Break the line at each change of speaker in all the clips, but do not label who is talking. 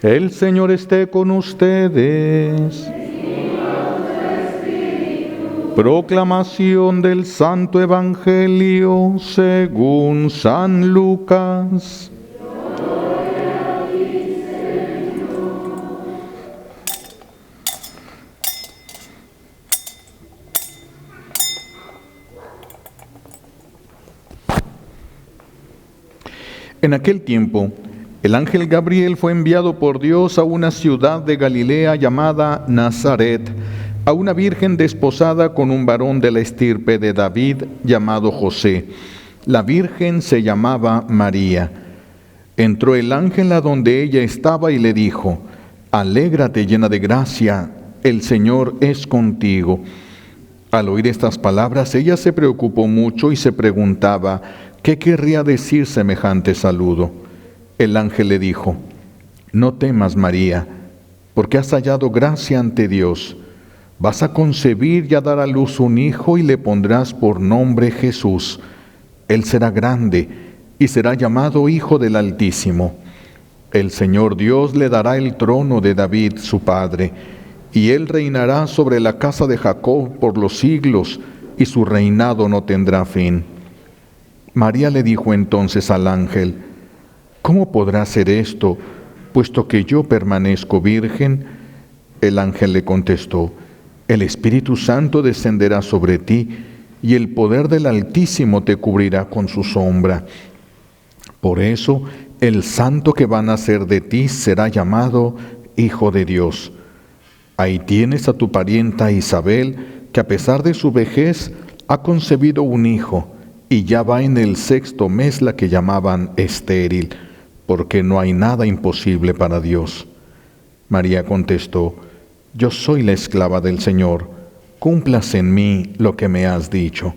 El Señor esté con ustedes. Proclamación del Santo Evangelio según San Lucas. En aquel tiempo, el ángel Gabriel fue enviado por Dios a una ciudad de Galilea llamada Nazaret, a una virgen desposada con un varón de la estirpe de David llamado José. La virgen se llamaba María. Entró el ángel a donde ella estaba y le dijo: Alégrate, llena de gracia, el Señor es contigo. Al oír estas palabras, ella se preocupó mucho y se preguntaba: ¿qué querría decir semejante saludo? El ángel le dijo: No temas, María, porque has hallado gracia ante Dios. Vas a concebir y a dar a luz un hijo y le pondrás por nombre Jesús. Él será grande y será llamado Hijo del Altísimo. El Señor Dios le dará el trono de David, su padre, y él reinará sobre la casa de Jacob por los siglos, y su reinado no tendrá fin. María le dijo entonces al ángel: ¿Cómo podrá ser esto, puesto que yo permanezco virgen? El ángel le contestó: El Espíritu Santo descenderá sobre ti, y el poder del Altísimo te cubrirá con su sombra. Por eso, el santo que va a nacer de ti será llamado Hijo de Dios. Ahí tienes a tu parienta Isabel, que a pesar de su vejez ha concebido un hijo, y ya va en el 6º mes la que llamaban estéril, porque no hay nada imposible para Dios. María contestó: Yo soy la esclava del Señor, cúmplase en mí lo que me has dicho.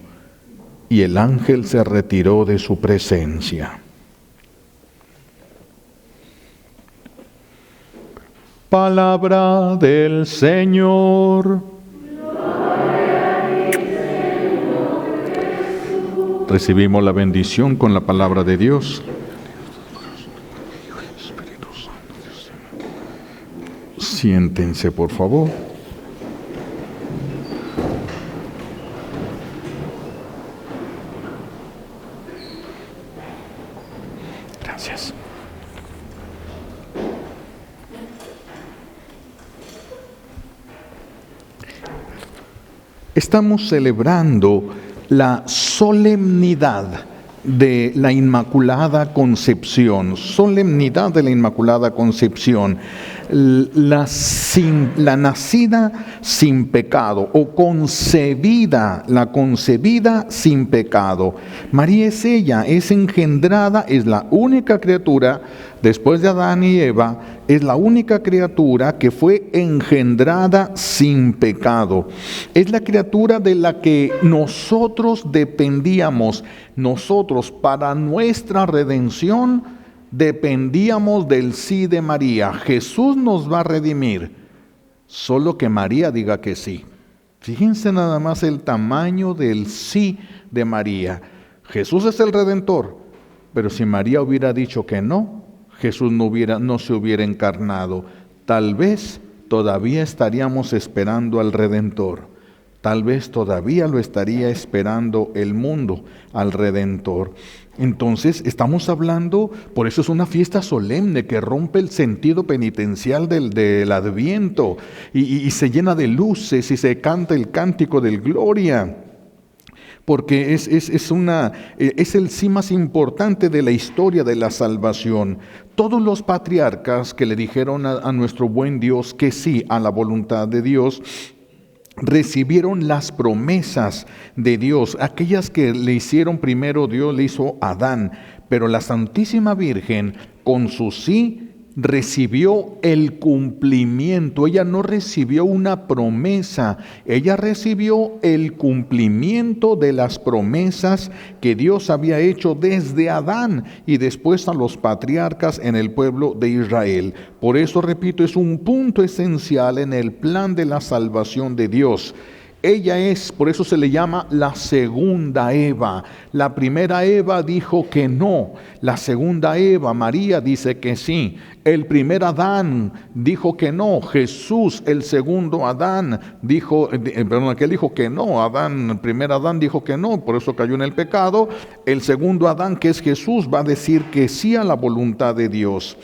Y el ángel se retiró de su presencia. Palabra del Señor. Recibimos la bendición con la palabra de Dios. Siéntense, por favor. Gracias. Estamos celebrando la solemnidad de la Inmaculada Concepción, solemnidad de la Inmaculada Concepción, la nacida sin pecado, o concebida, la concebida sin pecado. María es ella, es engendrada, es la única criatura, después de Adán y Eva, es la única criatura que fue engendrada sin pecado. Es la criatura de la que nosotros dependíamos. Nosotros, para nuestra redención, dependíamos del sí de María. Jesús nos va a redimir, solo que María diga que sí. Fíjense nada más el tamaño del sí de María. Jesús es el Redentor, pero si María hubiera dicho que no, Jesús no se hubiera encarnado. Tal vez todavía estaríamos esperando al Redentor. Tal vez todavía lo estaría esperando el mundo, al Redentor. Entonces estamos hablando, por eso es una fiesta solemne que rompe el sentido penitencial del Adviento y se llena de luces y se canta el cántico del Gloria. Porque es el sí más importante de la historia de la salvación. Todos los patriarcas que le dijeron a nuestro buen Dios que sí a la voluntad de Dios, recibieron las promesas de Dios, aquellas que le hicieron primero Dios, le hizo a Adán, pero la Santísima Virgen con su sí recibió el cumplimiento. Ella no recibió una promesa, ella recibió el cumplimiento de las promesas que Dios había hecho desde Adán y después a los patriarcas en el pueblo de Israel. Por eso, repito, es un punto esencial en el plan de la salvación de Dios. Ella es, por eso se le llama la segunda Eva. La primera Eva dijo que no. La segunda Eva, María, dice que sí. El primer Adán dijo que no. Jesús, el segundo Adán, aquel dijo que no. El primer Adán dijo que no, por eso cayó en el pecado. El segundo Adán, que es Jesús, va a decir que sí a la voluntad de Dios.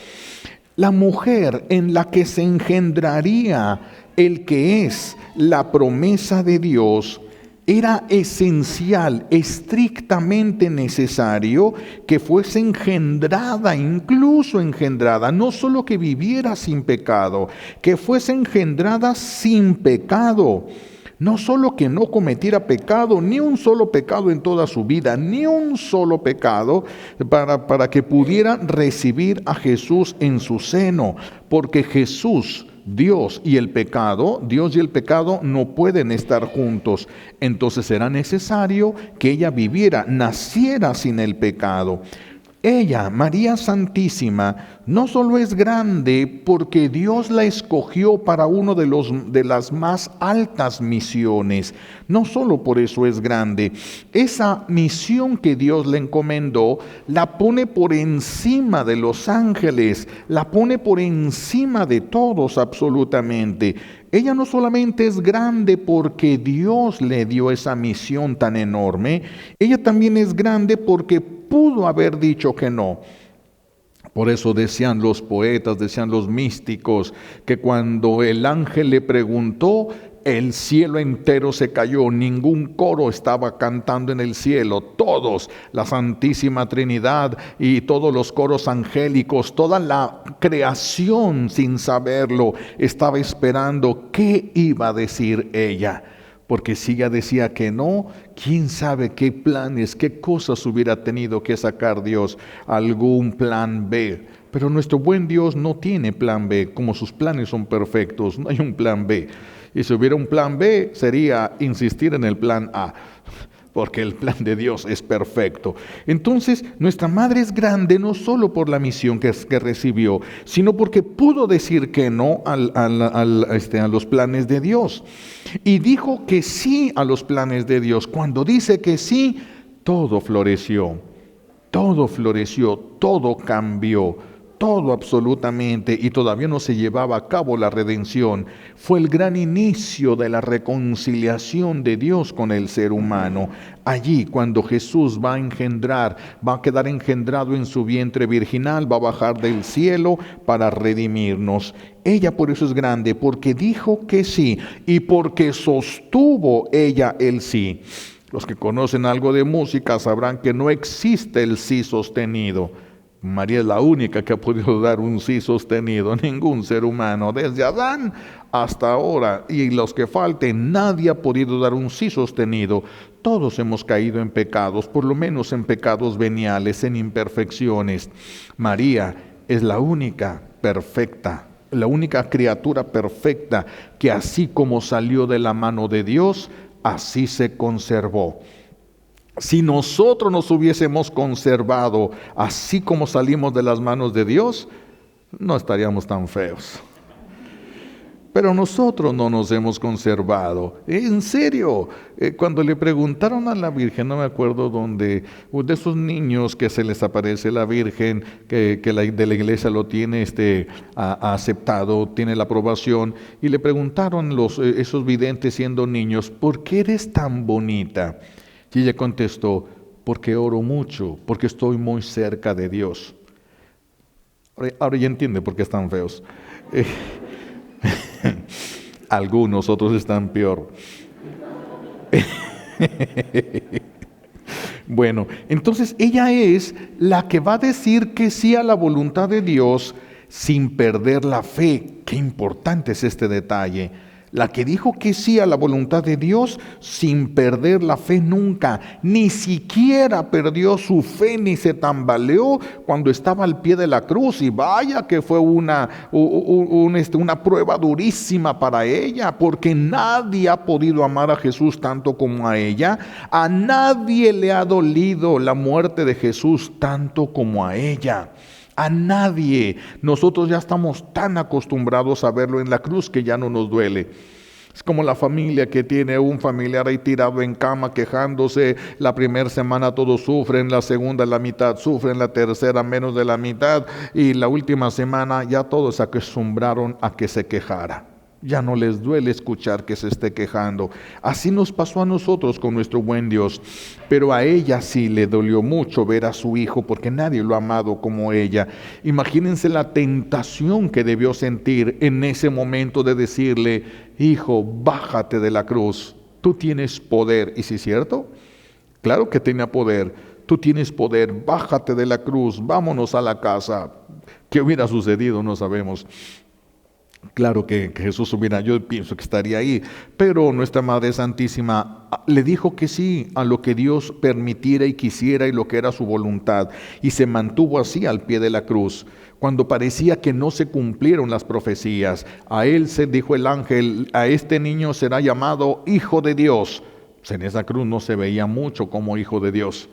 La mujer en la que se engendraría el que es la promesa de Dios, era esencial, estrictamente necesario que fuese engendrada, incluso engendrada, no solo que viviera sin pecado, que fuese engendrada sin pecado. No solo que no cometiera pecado, ni un solo pecado en toda su vida, ni un solo pecado para que pudiera recibir a Jesús en su seno, porque Jesús, Dios y el pecado no pueden estar juntos. Entonces era necesario que ella naciera sin el pecado. Ella, María Santísima, no solo es grande porque Dios la escogió para uno de las más altas misiones, no solo por eso es grande. Esa misión que Dios le encomendó la pone por encima de los ángeles, la pone por encima de todos absolutamente. Ella no solamente es grande porque Dios le dio esa misión tan enorme, ella también es grande porque pudo haber dicho que no. Por eso decían los poetas, decían los místicos, que cuando el ángel le preguntó, el cielo entero se cayó, ningún coro estaba cantando en el cielo, todos, la Santísima Trinidad y todos los coros angélicos, toda la creación sin saberlo, estaba esperando qué iba a decir ella. Porque si ella decía que no, quién sabe qué planes, qué cosas hubiera tenido que sacar Dios, algún plan B. Pero nuestro buen Dios no tiene plan B, como sus planes son perfectos, no hay un plan B. Y si hubiera un plan B, sería insistir en el plan A, porque el plan de Dios es perfecto. Entonces, nuestra madre es grande no solo por la misión que recibió, sino porque pudo decir que no a los planes de Dios. Y dijo que sí a los planes de Dios. Cuando dice que sí, todo floreció, todo cambió. Todo absolutamente, y todavía no se llevaba a cabo la redención. Fue el gran inicio de la reconciliación de Dios con el ser humano. Allí, cuando Jesús va a quedar engendrado en su vientre virginal, va a bajar del cielo para redimirnos. Ella por eso es grande, porque dijo que sí, y porque sostuvo ella el sí. Los que conocen algo de música sabrán que no existe el sí sostenido. María es la única que ha podido dar un sí sostenido, ningún ser humano, desde Adán hasta ahora, y los que falten, nadie ha podido dar un sí sostenido. Todos hemos caído en pecados, por lo menos en pecados veniales, en imperfecciones. María es la única perfecta, la única criatura perfecta que así como salió de la mano de Dios, así se conservó. Si nosotros nos hubiésemos conservado así como salimos de las manos de Dios, no estaríamos tan feos. Pero nosotros no nos hemos conservado. En serio, cuando le preguntaron a la Virgen, no me acuerdo dónde, de esos niños que se les aparece la Virgen, que de la iglesia lo tiene ha aceptado, tiene la aprobación, y le preguntaron esos videntes siendo niños, ¿por qué eres tan bonita? Y ella contestó, porque oro mucho, porque estoy muy cerca de Dios. Ahora ya entiende por qué están feos. Algunos, otros están peor. Bueno, entonces ella es la que va a decir que sí a la voluntad de Dios sin perder la fe. Qué importante es este detalle. La que dijo que sí a la voluntad de Dios sin perder la fe nunca, ni siquiera perdió su fe ni se tambaleó cuando estaba al pie de la cruz. Y vaya que fue una prueba durísima para ella, porque nadie ha podido amar a Jesús tanto como a ella. A nadie le ha dolido la muerte de Jesús tanto como a ella. A nadie. Nosotros ya estamos tan acostumbrados a verlo en la cruz que ya no nos duele. Es como la familia que tiene un familiar ahí tirado en cama quejándose. La primera semana todos sufren, la segunda la mitad sufren, la tercera menos de la mitad, y la última semana ya todos se acostumbraron a que se quejara. Ya no les duele escuchar que se esté quejando. Así nos pasó a nosotros con nuestro buen Dios. Pero a ella sí le dolió mucho ver a su hijo, porque nadie lo ha amado como ella. Imagínense la tentación que debió sentir en ese momento de decirle: hijo, bájate de la cruz, tú tienes poder. ¿Y si es cierto? Claro que tenía poder. Tú tienes poder, bájate de la cruz, vámonos a la casa. ¿Qué hubiera sucedido? No sabemos. Claro que Jesús yo pienso que estaría ahí, pero nuestra Madre Santísima le dijo que sí a lo que Dios permitiera y quisiera y lo que era su voluntad, y se mantuvo así al pie de la cruz. Cuando parecía que no se cumplieron las profecías, a él se dijo el ángel: a este niño será llamado Hijo de Dios. Pues en esa cruz no se veía mucho como Hijo de Dios.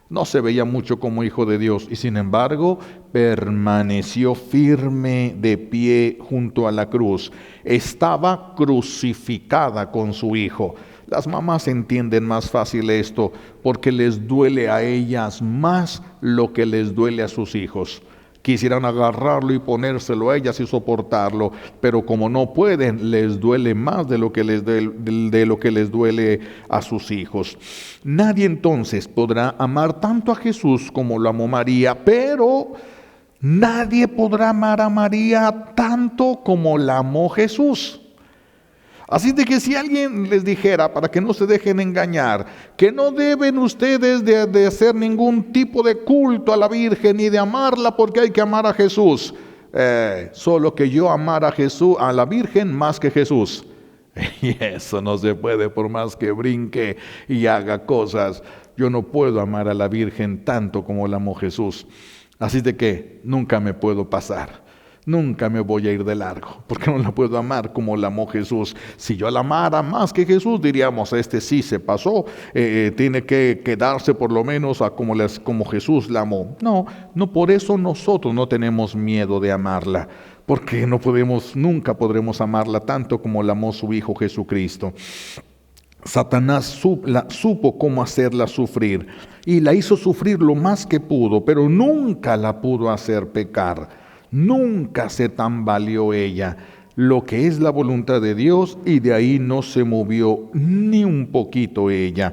No se veía mucho como Hijo de Dios, y sin embargo permaneció firme de pie junto a la cruz. Estaba crucificada con su hijo. Las mamás entienden más fácil esto, porque les duele a ellas más lo que les duele a sus hijos. Quisieran agarrarlo y ponérselo a ellas y soportarlo, pero como no pueden, les duele más de lo que les duele a sus hijos. Nadie entonces podrá amar tanto a Jesús como lo amó María, pero nadie podrá amar a María tanto como la amó Jesús. Así de que si alguien les dijera, para que no se dejen engañar, que no deben ustedes de hacer ningún tipo de culto a la Virgen ni de amarla porque hay que amar a Jesús, solo que yo amar a Jesús, a la Virgen más que Jesús. Y eso no se puede, por más que brinque y haga cosas. Yo no puedo amar a la Virgen tanto como la amó Jesús. Así de que nunca me puedo pasar. Nunca me voy a ir de largo, porque no la puedo amar como la amó Jesús. Si yo la amara más que Jesús, diríamos: este sí se pasó, tiene que quedarse por lo menos a como Jesús la amó. No, por eso nosotros no tenemos miedo de amarla, porque nunca podremos amarla tanto como la amó su Hijo Jesucristo. Satanás supo cómo hacerla sufrir, y la hizo sufrir lo más que pudo, pero nunca la pudo hacer pecar. Nunca se tambaleó ella, lo que es la voluntad de Dios, y de ahí no se movió ni un poquito ella.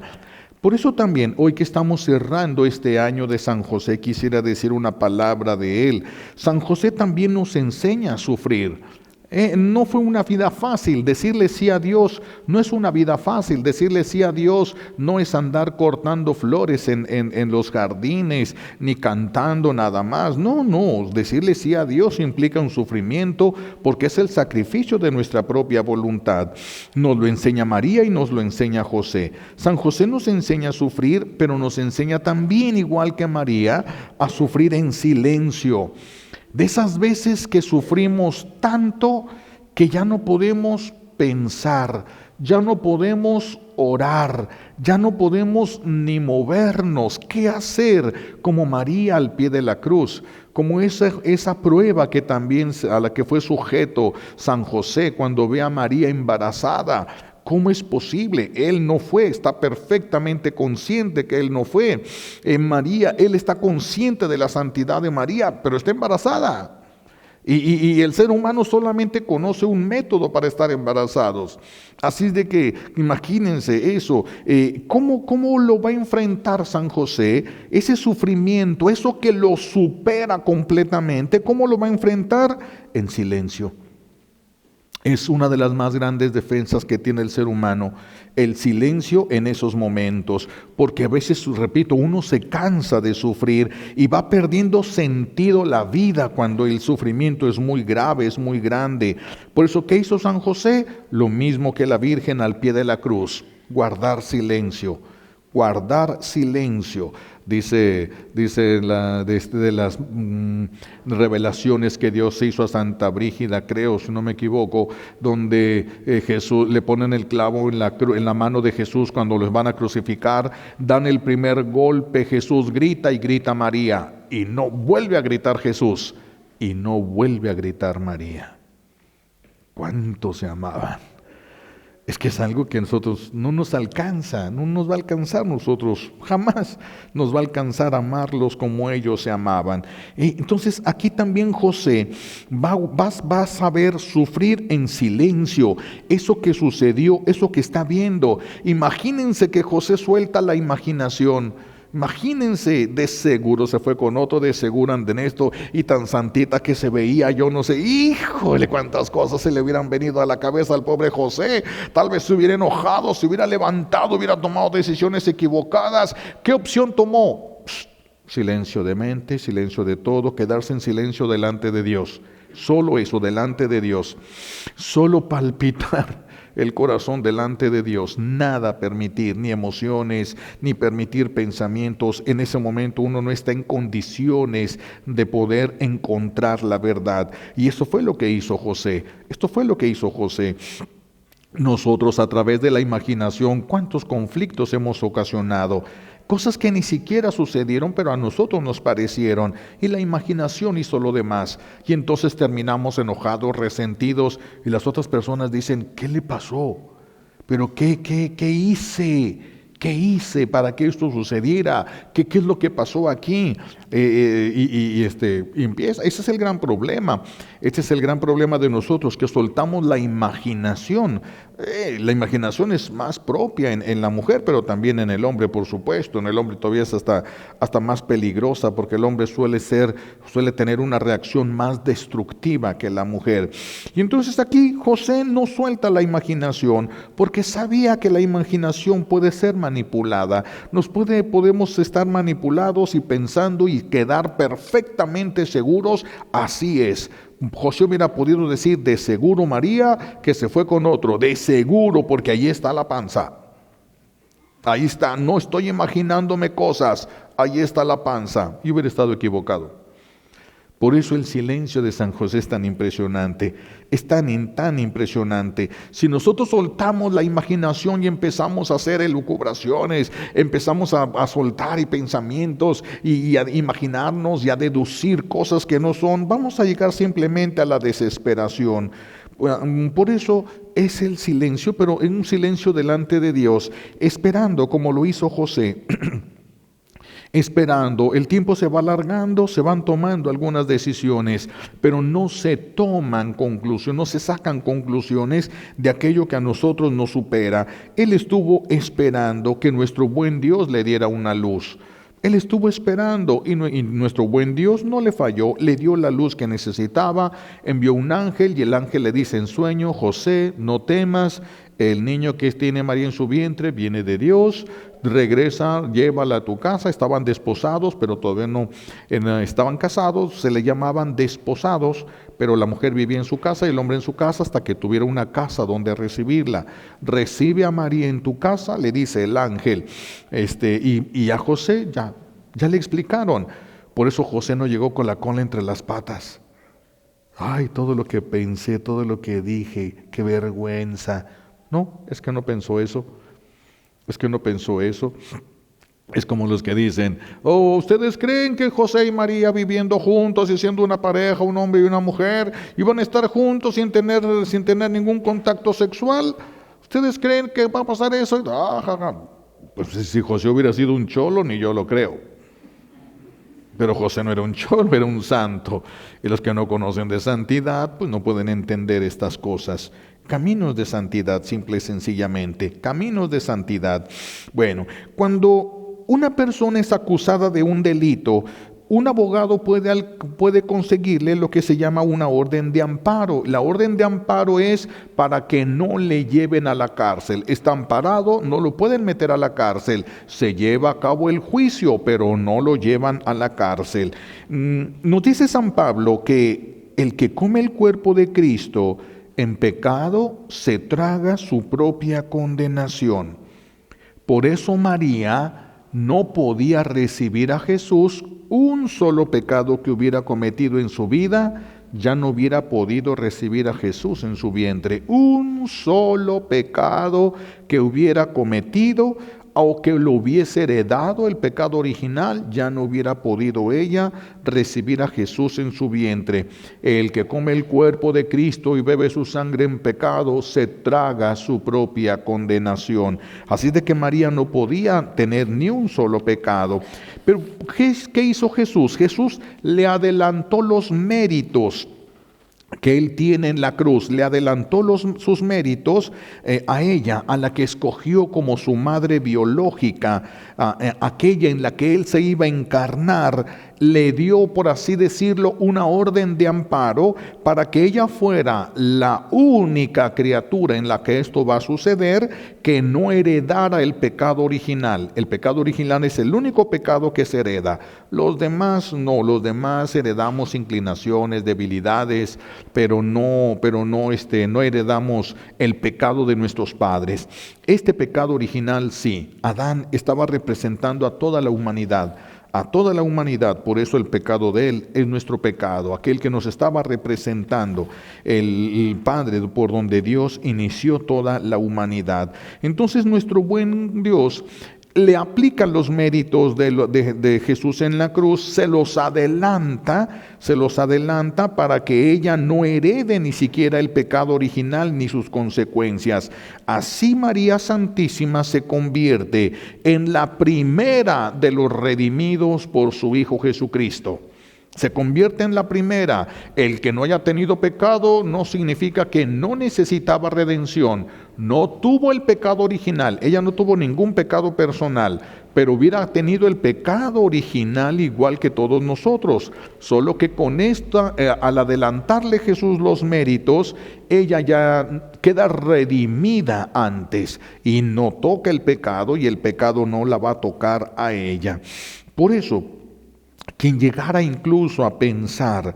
Por eso también, hoy que estamos cerrando este año de San José, quisiera decir una palabra de él. San José también nos enseña a sufrir. No fue una vida fácil. Decirle sí a Dios no es una vida fácil. Decirle sí a Dios no es andar cortando flores en los jardines, ni cantando nada más. No. Decirle sí a Dios implica un sufrimiento, porque es el sacrificio de nuestra propia voluntad. Nos lo enseña María y nos lo enseña José. San José nos enseña a sufrir, pero nos enseña también, igual que María, a sufrir en silencio. De esas veces que sufrimos tanto que ya no podemos pensar, ya no podemos orar, ya no podemos ni movernos. ¿Qué hacer? Como María al pie de la cruz, como esa prueba que también a la que fue sujeto San José cuando ve a María embarazada. ¿Cómo es posible? Él no fue, está perfectamente consciente que él no fue. En María, él está consciente de la santidad de María, pero está embarazada. Y el ser humano solamente conoce un método para estar embarazados. Así de que imagínense eso. ¿Cómo lo va a enfrentar San José? Ese sufrimiento, eso que lo supera completamente, ¿cómo lo va a enfrentar? En silencio. Es una de las más grandes defensas que tiene el ser humano, el silencio en esos momentos, porque a veces, repito, uno se cansa de sufrir y va perdiendo sentido la vida cuando el sufrimiento es muy grave, es muy grande. Por eso, ¿qué hizo San José? Lo mismo que la Virgen al pie de la cruz: guardar silencio. Guardar silencio, dice de las revelaciones que Dios hizo a Santa Brígida, creo, si no me equivoco, donde Jesús le ponen el clavo en la mano de Jesús cuando los van a crucificar, dan el primer golpe, Jesús grita y grita María, y no vuelve a gritar Jesús, y no vuelve a gritar María. ¿Cuánto se amaban? Es que es algo que a nosotros no nos alcanza, no nos va a alcanzar nosotros, jamás nos va a alcanzar a amarlos como ellos se amaban. Entonces aquí también José va a saber sufrir en silencio eso que sucedió, eso que está viendo. Imagínense que José suelta la imaginación. Imagínense, de seguro se fue con otro, de seguro anda en esto, y tan santita que se veía, yo no sé, híjole, cuántas cosas se le hubieran venido a la cabeza al pobre José. Tal vez se hubiera enojado, se hubiera levantado, hubiera tomado decisiones equivocadas. ¿Qué opción tomó? Silencio de mente, silencio de todo, quedarse en silencio delante de Dios. Solo eso, delante de Dios. Solo palpitar el corazón delante de Dios, nada permitir, ni emociones, ni permitir pensamientos. En ese momento uno no está en condiciones de poder encontrar la verdad. Y eso fue lo que hizo José. Esto fue lo que hizo José. Nosotros, a través de la imaginación, ¿cuántos conflictos hemos ocasionado? Cosas que ni siquiera sucedieron, pero a nosotros nos parecieron, y la imaginación hizo lo demás, y entonces terminamos enojados, resentidos, y las otras personas dicen, ¿qué le pasó? ¿Pero qué hice? ¿Qué hice para que esto sucediera? ¿Qué es lo que pasó aquí? Y empieza. Ese es el gran problema. Este es el gran problema de nosotros, que soltamos la imaginación. La imaginación es más propia en la mujer, pero también en el hombre, por supuesto. En el hombre todavía es hasta más peligrosa, porque el hombre suele tener una reacción más destructiva que la mujer. Y entonces aquí José no suelta la imaginación, porque sabía que la imaginación puede ser manipulada. Podemos estar manipulados y pensando y quedar perfectamente seguros, así es. José hubiera podido decir, de seguro María que se fue con otro, de seguro, porque ahí está la panza. Ahí está, no estoy imaginándome cosas, ahí está la panza. Y hubiera estado equivocado. Por eso el silencio de San José es tan impresionante, es tan impresionante. Si nosotros soltamos la imaginación y empezamos a hacer elucubraciones, empezamos a soltar pensamientos y a imaginarnos y a deducir cosas que no son, vamos a llegar simplemente a la desesperación. Por eso es el silencio, pero en un silencio delante de Dios, esperando como lo hizo José. Esperando, el tiempo se va alargando, se van tomando algunas decisiones, pero no se toman conclusiones, no se sacan conclusiones de aquello que a nosotros nos supera. Él estuvo esperando que nuestro buen Dios le diera una luz. Él estuvo esperando y nuestro buen Dios no le falló, le dio la luz que necesitaba, envió un ángel y el ángel le dice en sueño, José, no temas, el niño que tiene María en su vientre viene de Dios, regresa, llévala a tu casa. Estaban desposados, pero todavía no estaban casados, se le llamaban desposados, pero la mujer vivía en su casa y el hombre en su casa hasta que tuviera una casa donde recibirla. Recibe a María en tu casa, le dice el ángel, y a José ya le explicaron. Por eso José no llegó con la cola entre las patas. Ay, todo lo que pensé, todo lo que dije, qué vergüenza. No, es que no pensó eso. Es que no pensó eso. Es como los que dicen, ¿ustedes creen que José y María viviendo juntos y siendo una pareja, un hombre y una mujer, iban a estar juntos sin tener ningún contacto sexual? ¿Ustedes creen que va a pasar eso? Pues si José hubiera sido un cholo, ni yo lo creo. Pero José no era un cholo, era un santo. Y los que no conocen de santidad, pues no pueden entender estas cosas. Caminos de santidad, simple y sencillamente. Caminos de santidad. Bueno, cuando una persona es acusada de un delito, un abogado puede conseguirle lo que se llama una orden de amparo. La orden de amparo es para que no le lleven a la cárcel. Está amparado, no lo pueden meter a la cárcel. Se lleva a cabo el juicio, pero no lo llevan a la cárcel. Nos dice San Pablo que el que come el cuerpo de Cristo en pecado se traga su propia condenación. Por eso María no podía recibir a Jesús. Un solo pecado que hubiera cometido en su vida, ya no hubiera podido recibir a Jesús en su vientre. Un solo pecado que hubiera cometido, aunque lo hubiese heredado el pecado original, ya no hubiera podido ella recibir a Jesús en su vientre. El que come el cuerpo de Cristo y bebe su sangre en pecado, se traga su propia condenación. Así de que María no podía tener ni un solo pecado. Pero ¿qué hizo Jesús? Jesús le adelantó los méritos que Él tiene en la cruz, le adelantó sus méritos a ella, a la que escogió como su madre biológica, aquella en la que Él se iba a encarnar. Le dio, por así decirlo, una orden de amparo para que ella fuera la única criatura en la que esto va a suceder, que no heredara el pecado original. El pecado original es el único pecado que se hereda. Los demás no, los demás heredamos inclinaciones, debilidades, pero no heredamos el pecado de nuestros padres. Este pecado original sí, Adán estaba representando a toda la humanidad. A toda la humanidad, por eso el pecado de él es nuestro pecado, aquel que nos estaba representando, el Padre por donde Dios inició toda la humanidad. Entonces nuestro buen Dios le aplica los méritos de Jesús en la cruz, se los adelanta para que ella no herede ni siquiera el pecado original ni sus consecuencias. Así María Santísima se convierte en la primera de los redimidos por su Hijo Jesucristo. Se convierte en la primera. El que no haya tenido pecado no significa que no necesitaba redención. No tuvo el pecado original. Ella no tuvo ningún pecado personal, pero hubiera tenido el pecado original igual que todos nosotros. Solo que con esta, al adelantarle Jesús los méritos, ella ya queda redimida antes y no toca el pecado, y el pecado no la va a tocar a ella. Por eso, quien llegara incluso a pensar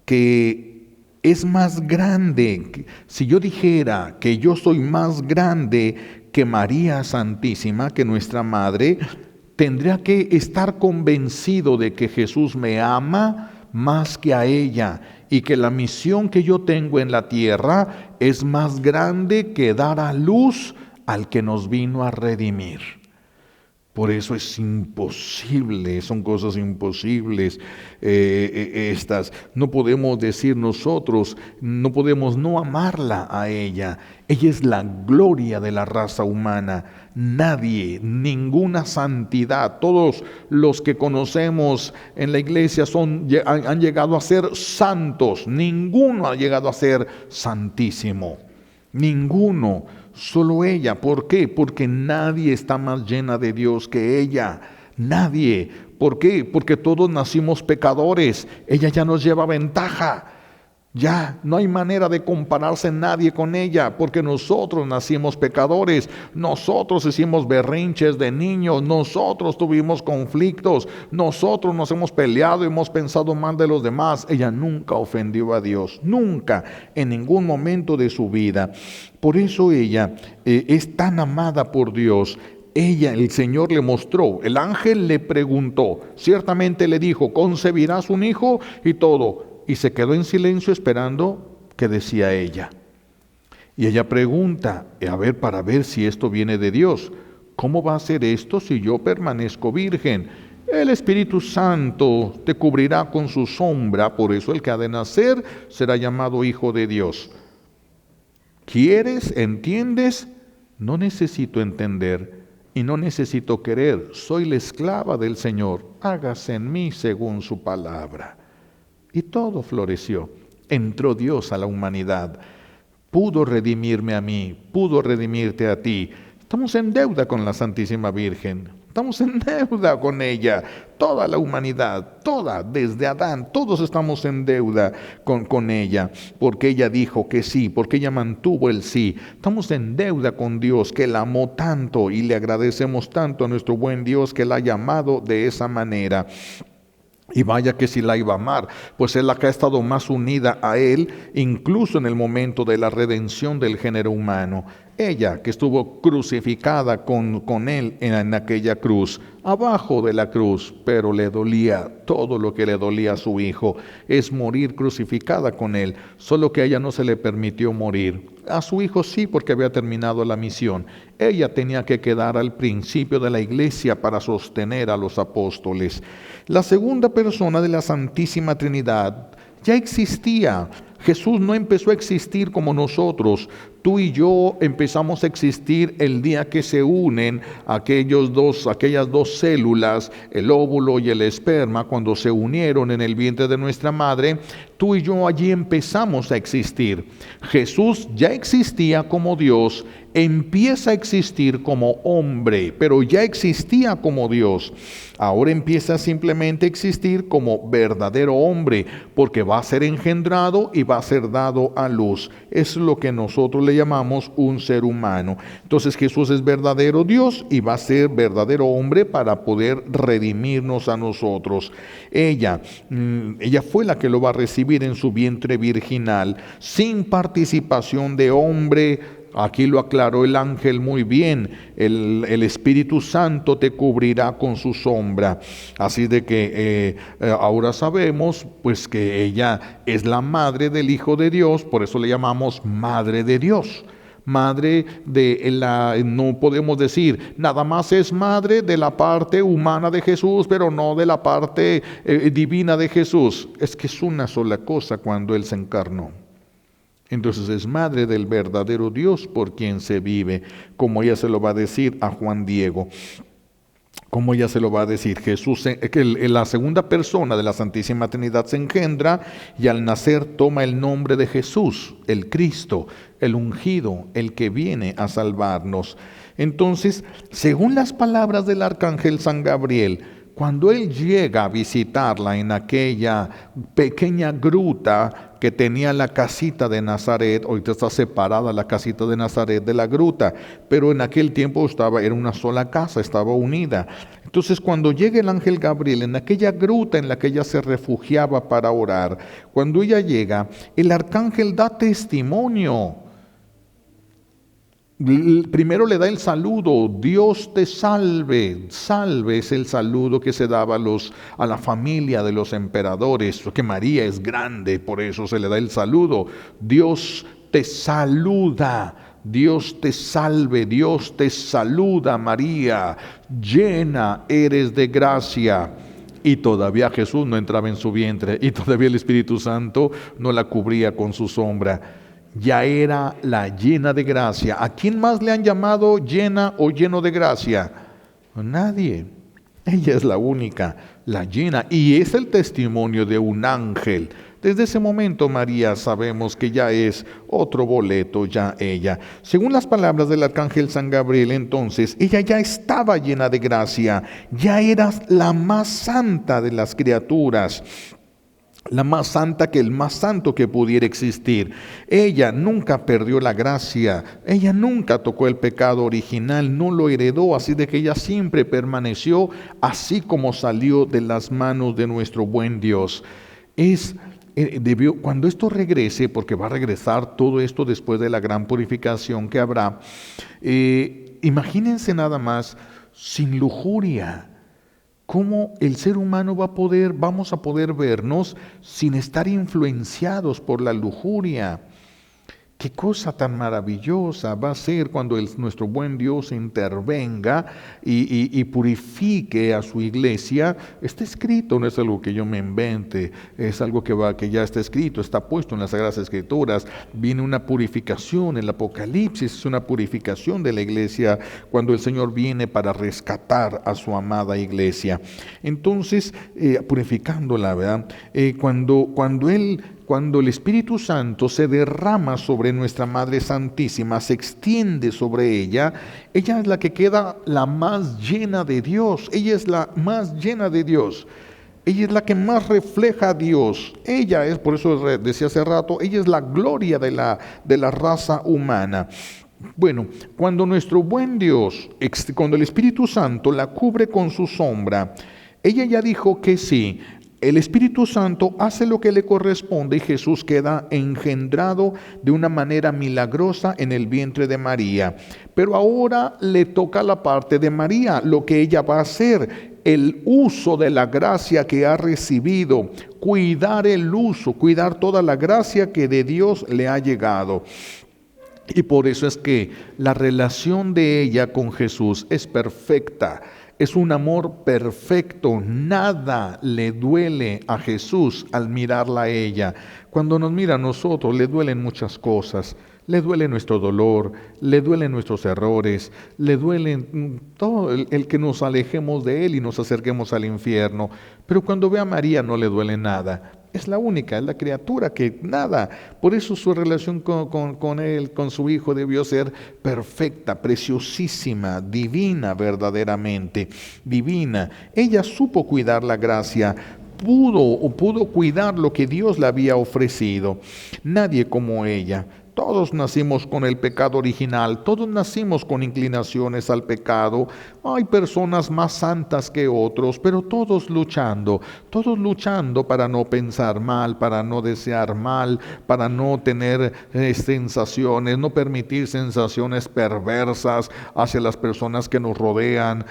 que es más grande, si yo dijera que yo soy más grande que María Santísima, que nuestra Madre, tendría que estar convencido de que Jesús me ama más que a ella, y que la misión que yo tengo en la tierra es más grande que dar a luz al que nos vino a redimir. Por eso es imposible, son cosas imposibles estas. No podemos decir nosotros, no podemos no amarla a ella. Ella es la gloria de la raza humana. Nadie, ninguna santidad, todos los que conocemos en la iglesia han llegado a ser santos. Ninguno ha llegado a ser santísimo. Ninguno. Solo ella. ¿Por qué? Porque nadie está más llena de Dios que ella. Nadie. ¿Por qué? Porque todos nacimos pecadores. Ella ya nos lleva ventaja. Ya no hay manera de compararse nadie con ella, porque nosotros nacimos pecadores, nosotros hicimos berrinches de niños, nosotros tuvimos conflictos, nosotros nos hemos peleado y hemos pensado mal de los demás. Ella nunca ofendió a Dios, nunca, en ningún momento de su vida. Por eso ella es tan amada por Dios. Ella, el Señor le mostró, el ángel le preguntó, ciertamente le dijo, concebirás un hijo y todo. Y se quedó en silencio esperando qué decía ella. Y ella pregunta, para ver si esto viene de Dios. ¿Cómo va a ser esto si yo permanezco virgen? El Espíritu Santo te cubrirá con su sombra, por eso el que ha de nacer será llamado Hijo de Dios. ¿Quieres? ¿Entiendes? No necesito entender y no necesito querer. Soy la esclava del Señor. Hágase en mí según su palabra. Y todo floreció. Entró Dios a la humanidad. Pudo redimirme a mí, pudo redimirte a ti. Estamos en deuda con la Santísima Virgen. Estamos en deuda con ella. Toda la humanidad, toda, desde Adán, todos estamos en deuda con ella. Porque ella dijo que sí, porque ella mantuvo el sí. Estamos en deuda con Dios, que la amó tanto, y le agradecemos tanto a nuestro buen Dios que la ha llamado de esa manera. Y vaya que si la iba a amar, pues es la que ha estado más unida a Él, incluso en el momento de la redención del género humano. Ella que estuvo crucificada con Él en aquella cruz, abajo de la cruz, pero le dolía todo lo que le dolía a su hijo, es morir crucificada con Él, solo que a ella no se le permitió morir. A su hijo sí, porque había terminado la misión. Ella tenía que quedar al principio de la iglesia para sostener a los apóstoles. La segunda persona de la Santísima Trinidad ya existía. Jesús no empezó a existir como nosotros. Tú y yo empezamos a existir el día que se unen aquellas dos células, el óvulo y el esperma, cuando se unieron en el vientre de nuestra madre. Tú y yo allí empezamos a existir. Jesús ya existía como Dios, empieza a existir como hombre, pero ya existía como Dios. Ahora empieza simplemente a existir como verdadero hombre, porque va a ser engendrado y va a ser dado a luz. Es lo que nosotros le llamamos un ser humano. Entonces Jesús es verdadero Dios y va a ser verdadero hombre para poder redimirnos a nosotros. Ella fue la que lo va a recibir en su vientre virginal, sin participación de hombre. Aquí lo aclaró el ángel muy bien. El Espíritu Santo te cubrirá con su sombra. Así de que ahora sabemos pues que ella es la madre del Hijo de Dios, por eso le llamamos Madre de Dios. Madre no podemos decir, nada más es madre de la parte humana de Jesús, pero no de la parte divina de Jesús. Es que es una sola cosa cuando Él se encarnó. Entonces es madre del verdadero Dios por quien se vive, como ella se lo va a decir a Juan Diego. Como ella se lo va a decir, la segunda persona de la Santísima Trinidad se engendra y al nacer toma el nombre de Jesús, el Cristo, el ungido, el que viene a salvarnos. Entonces, según las palabras del arcángel San Gabriel, cuando él llega a visitarla en aquella pequeña gruta que tenía la casita de Nazaret, ahorita está separada la casita de Nazaret de la gruta, pero en aquel tiempo era una sola casa, estaba unida. Entonces cuando llega el ángel Gabriel en aquella gruta en la que ella se refugiaba para orar, cuando ella llega, el arcángel da testimonio. Primero le da el saludo, Dios te salve. Salve es el saludo que se daba a la familia de los emperadores, porque María es grande, por eso se le da el saludo. Dios te saluda, Dios te salve, Dios te saluda María, llena eres de gracia. Y todavía Jesús no entraba en su vientre, y todavía el Espíritu Santo no la cubría con su sombra. Ya era la llena de gracia. ¿A quién más le han llamado llena o lleno de gracia? A nadie. Ella es la única, la llena. Y es el testimonio de un ángel. Desde ese momento María sabemos que ya es otro boleto, ya ella. Según las palabras del arcángel San Gabriel, entonces, ella ya estaba llena de gracia. Ya era la más santa de las criaturas. La más santa que el más santo que pudiera existir. Ella nunca perdió la gracia, ella nunca tocó el pecado original, no lo heredó, así de que ella siempre permaneció así como salió de las manos de nuestro buen Dios. Cuando esto regrese, porque va a regresar todo esto después de la gran purificación que habrá, imagínense nada más, sin lujuria. ¿Cómo el ser humano vamos a poder vernos sin estar influenciados por la lujuria? Qué cosa tan maravillosa va a ser cuando nuestro buen Dios intervenga y purifique a su iglesia. Está escrito, no es algo que yo me invente, es algo que ya está escrito, está puesto en las Sagradas Escrituras. Viene una purificación, el Apocalipsis es una purificación de la iglesia cuando el Señor viene para rescatar a su amada iglesia. Entonces, purificándola, ¿verdad? Cuando el Espíritu Santo se derrama sobre nuestra Madre Santísima, se extiende sobre ella, ella es la que queda la más llena de Dios. Ella es la más llena de Dios. Ella es la que más refleja a Dios. Ella es, por eso decía hace rato, ella es la gloria de la raza humana. Bueno, cuando nuestro buen Dios, cuando el Espíritu Santo la cubre con su sombra, ella ya dijo que sí. El Espíritu Santo hace lo que le corresponde y Jesús queda engendrado de una manera milagrosa en el vientre de María. Pero ahora le toca la parte de María, lo que ella va a hacer, el uso de la gracia que ha recibido, cuidar el uso, cuidar toda la gracia que de Dios le ha llegado. Y por eso es que la relación de ella con Jesús es perfecta. Es un amor perfecto, nada le duele a Jesús al mirarla a ella. Cuando nos mira a nosotros le duelen muchas cosas, le duele nuestro dolor, le duelen nuestros errores, le duelen todo el que nos alejemos de Él y nos acerquemos al infierno. Pero cuando ve a María no le duele nada. Es la única, es la criatura que nada. Por eso su relación con Él, con su Hijo, debió ser perfecta, preciosísima, divina verdaderamente, divina. Ella supo cuidar la gracia, pudo cuidar lo que Dios le había ofrecido. Nadie como ella. Todos nacimos con el pecado original, todos nacimos con inclinaciones al pecado. Hay personas más santas que otros, pero todos luchando para no pensar mal, para no desear mal, para no tener sensaciones, no permitir sensaciones perversas hacia las personas que nos rodean.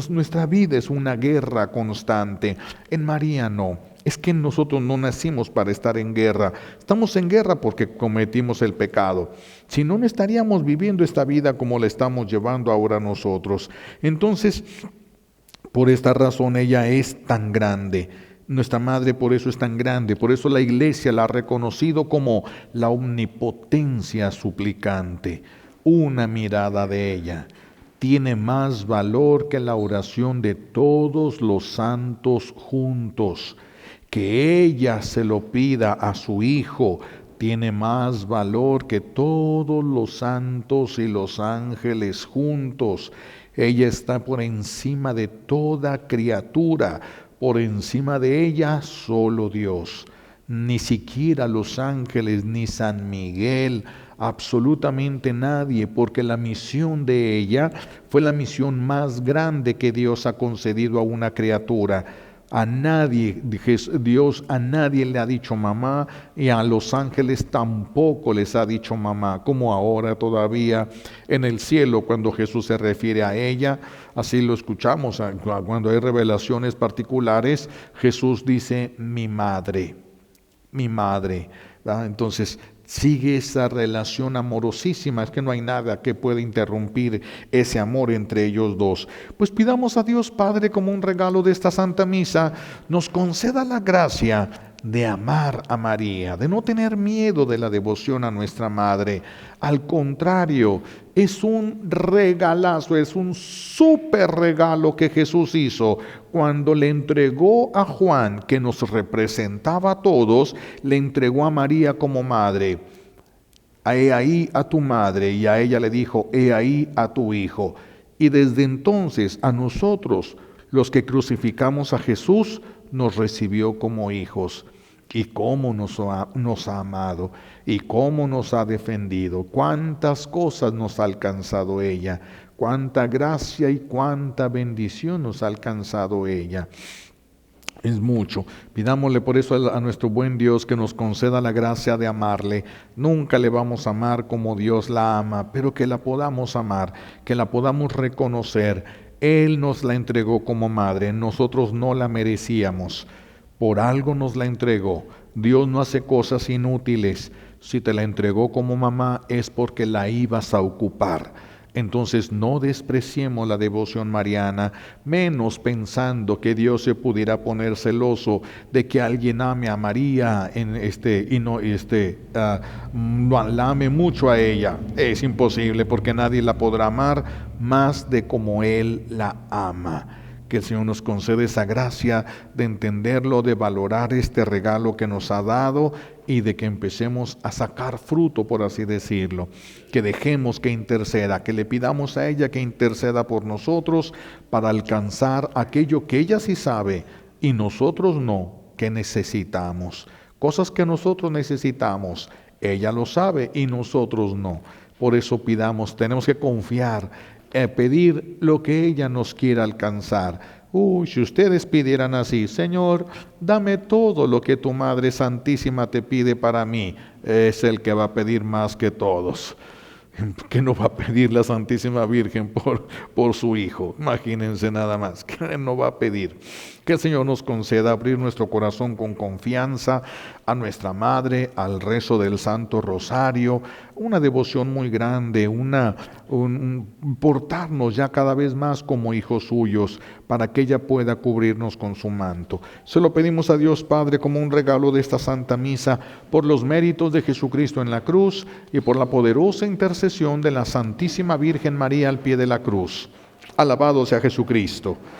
Nuestra vida es una guerra constante. En María no. Es que nosotros no nacimos para estar en guerra. Estamos en guerra porque cometimos el pecado. Si no, no estaríamos viviendo esta vida como la estamos llevando ahora nosotros. Entonces, por esta razón ella es tan grande. Nuestra madre por eso es tan grande. Por eso la iglesia la ha reconocido como la omnipotencia suplicante. Una mirada de ella tiene más valor que la oración de todos los santos juntos. Que ella se lo pida a su Hijo tiene más valor que todos los santos y los ángeles juntos. Ella está por encima de toda criatura, por encima de ella solo Dios. Ni siquiera los ángeles, ni San Miguel, absolutamente nadie, porque la misión de ella fue la misión más grande que Dios ha concedido a una criatura. A nadie, Dios a nadie le ha dicho mamá y a los ángeles tampoco les ha dicho mamá, como ahora todavía en el cielo cuando Jesús se refiere a ella, así lo escuchamos cuando hay revelaciones particulares, Jesús dice mi madre, ¿verdad? Entonces sigue esa relación amorosísima, es que no hay nada que pueda interrumpir ese amor entre ellos dos. Pues pidamos a Dios Padre, como un regalo de esta Santa Misa, nos conceda la gracia de amar a María, de no tener miedo de la devoción a nuestra Madre. Al contrario, es un regalazo, es un súper regalo que Jesús hizo cuando le entregó a Juan, que nos representaba a todos, le entregó a María como madre. He ahí a tu madre, y a ella le dijo, he ahí a tu hijo. Y desde entonces a nosotros, los que crucificamos a Jesús, nos recibió como hijos. Y cómo nos ha amado, y cómo nos ha defendido, cuántas cosas nos ha alcanzado ella, cuánta gracia y cuánta bendición nos ha alcanzado ella. Es mucho. Pidámosle por eso a nuestro buen Dios que nos conceda la gracia de amarle. Nunca le vamos a amar como Dios la ama, pero que la podamos amar, que la podamos reconocer. Él nos la entregó como madre, nosotros no la merecíamos. Por algo nos la entregó. Dios no hace cosas inútiles. Si te la entregó como mamá es porque la ibas a ocupar. Entonces no despreciemos la devoción mariana, menos pensando que Dios se pudiera poner celoso de que alguien ame a María y no la ame mucho a ella. Es imposible porque nadie la podrá amar más de como Él la ama. Que el Señor nos concede esa gracia de entenderlo, de valorar este regalo que nos ha dado y de que empecemos a sacar fruto, por así decirlo. Que dejemos que interceda, que le pidamos a ella que interceda por nosotros para alcanzar aquello que ella sí sabe y nosotros no, que necesitamos. Cosas que nosotros necesitamos, ella lo sabe y nosotros no. Por eso pidamos, tenemos que confiar, pedir lo que ella nos quiera alcanzar, Si ustedes pidieran así: Señor, dame todo lo que tu Madre Santísima te pide para mí, es el que va a pedir más que todos. ¿Qué no va a pedir la Santísima Virgen por su Hijo? Imagínense nada más, ¿qué no va a pedir? Que el Señor nos conceda abrir nuestro corazón con confianza a nuestra Madre, al rezo del Santo Rosario, una devoción muy grande, portarnos ya cada vez más como hijos suyos, para que ella pueda cubrirnos con su manto. Se lo pedimos a Dios Padre como un regalo de esta Santa Misa, por los méritos de Jesucristo en la cruz y por la poderosa intercesión de la Santísima Virgen María al pie de la cruz. Alabado sea Jesucristo.